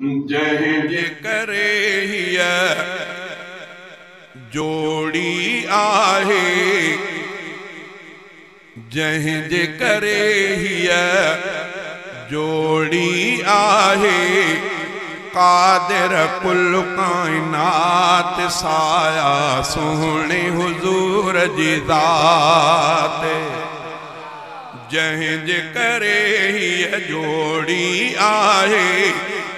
जंहिंजे करे हीअ जोड़ी आहे, जंहिंजे करे हीअ जोड़ी आहे, कादिर कुल काइनात साया सोहणे हुजूर जी ज़ात। जंहिंजे करे हीअ जोड़ी आहे,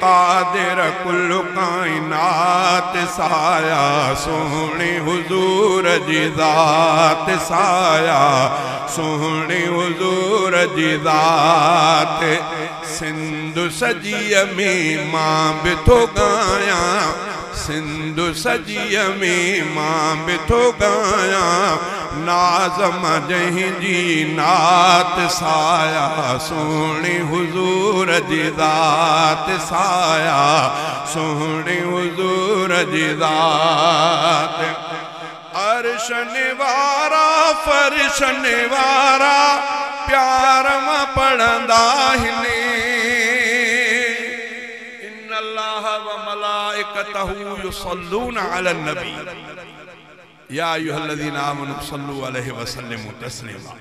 कादिर कुल काइनात साया सोहणे हुजूर जी ज़ात, साया सोहणे हुजूर जी ज़ात। सिंधु सजीअ में मां बि थो ॻायां, सिंधु सजीअ में मां बि थो ॻायां, नाज़म जंहिंजी नात साया सोहणे हुजूर जी ज़ात, साया सोहणे हुजूर जी ज़ात। अर्शन वारा फर्शन वारा प्यार मां पढ़ंदा आहिनि, इन्नल्लाह व मलाइकतहू युसल्लूना अलन नबी या अय्युहल्लज़ीना आमनू सल्लू अलैहि वसल्लिमू तस्लीमा।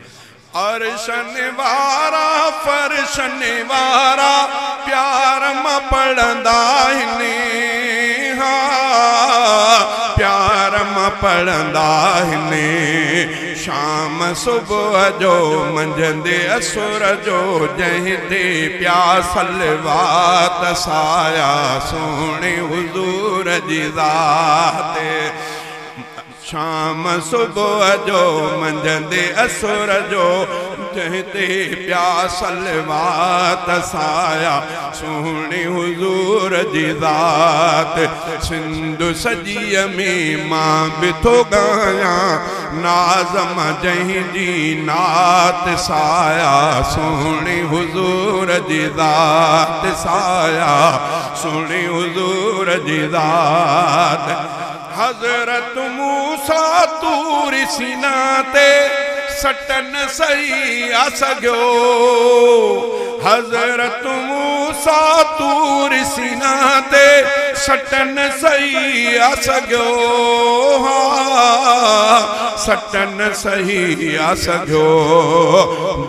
अर्शन वारा फर्शन वारा प्यार मां पढ़ंदा आहिनि, प्यार मां पढ़ंदा आहिनि। शाम सुबुह जो मंझंदि असुर जो, जंहिं ते प्यासल वात साया सोहणे हुजूर जी ज़ात। शाम सुबुह जो मंझंदि असुर जो, जंहिं ते प्यासल वात साया सोहणे हुजूर जी ज़ात। सिंधु सजीअ में मां बि थो ॻायां, नाज़म जंहिंजी नात साया सोहणे हुजूर जी ज़ात, साया सोहणे हुजूर जी ज़ात। हज़रत मूसा तूर सीना ते सटन सही आ सघियो, हज़रत मूसा तूर सीना ते सटन सही आ सघियो, सटन सही आ सघियो।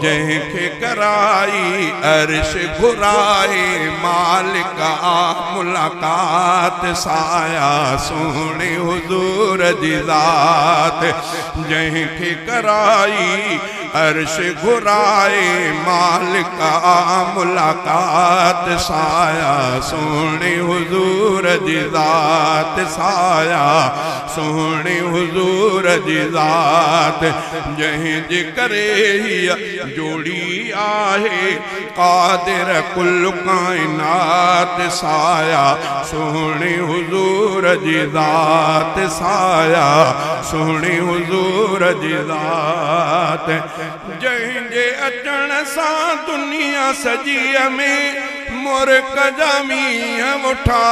जंहिंखे कराई अर्श घुराए, मालिक आ मुलाकात साया सोहणे हुजूर जी ज़ात। जंहिंखे कराई अर्श घुराए, मालिक आ मुलाकात साया सोहणे हुजूर जी ज़ात, साया सोहणे हुजूर जी ज़ात। जंहिंजे करे हीअ जोड़ी आहे, कादिर कुल काइनात साया सोहणे हुजूर जी ज़ात, साया सोहणे हुजूर जी ज़ात। जंहिंजे अचण सां दुनिया सजीअ में मुर्क जा मींहं उठा,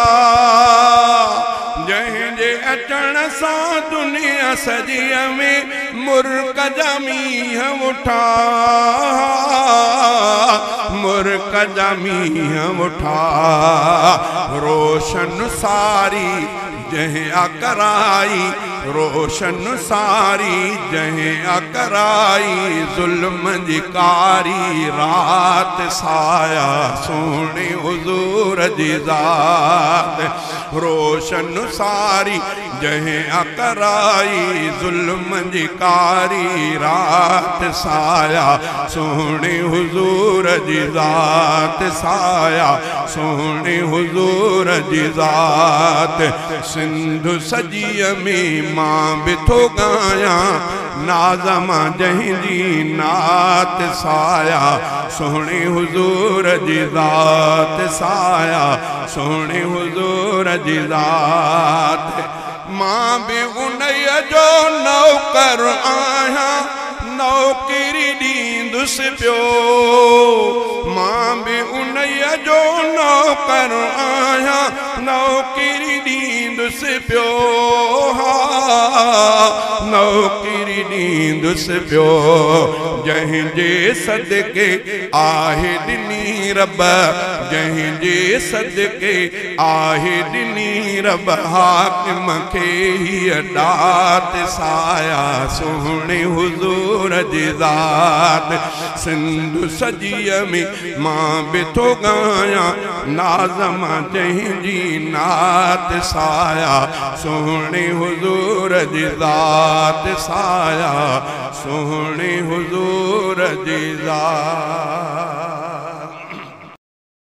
जंहिंजे अचण सां दुनिया सजीअ में मुर्क जा मींहं उठा, मुर्क जा मींहं उठा। रोशन सारी जंहिं कराई, रोशन सारी जंहिं कराई, ज़ुल्म जी कारी रात साया सोहणे हुजूर जी ज़ात। रोशन सारी जंहिं कराई, ज़ुल्म जी कारी रात साया सोहणे हुजूर जी ज़ात, साया सोहणे हुजूर जी ज़ात। सिंधु सजीअ में मां बि थो ॻायां, नाज़म जंहिंजी नात साया सोहणे हुजूर जी ज़ात, साया सोहणे हुजूर जी ज़ात। मां बि उन्हीअ जो नौकर आहियां, नौकरी पियो मां भी उन्हीअ जो नौकर ॻायां नौकरी ॾींदुसि पियो नौकरी ॾींदुसि पियो जंहिंजे सदके आहे ॾिनी रब जंहिंजे सदके आहे ॾिनी रब हाकिम खे हीअ ॾात साया सोहणे हुज़ूर जी ज़ात सिंधु सजीअ में मां बि थो ॻायां नाज़म जंहिंजी नात साया सोहणे हुज़ूर जी ज़ात साया सोहणे हुज़ूर जी ज़ात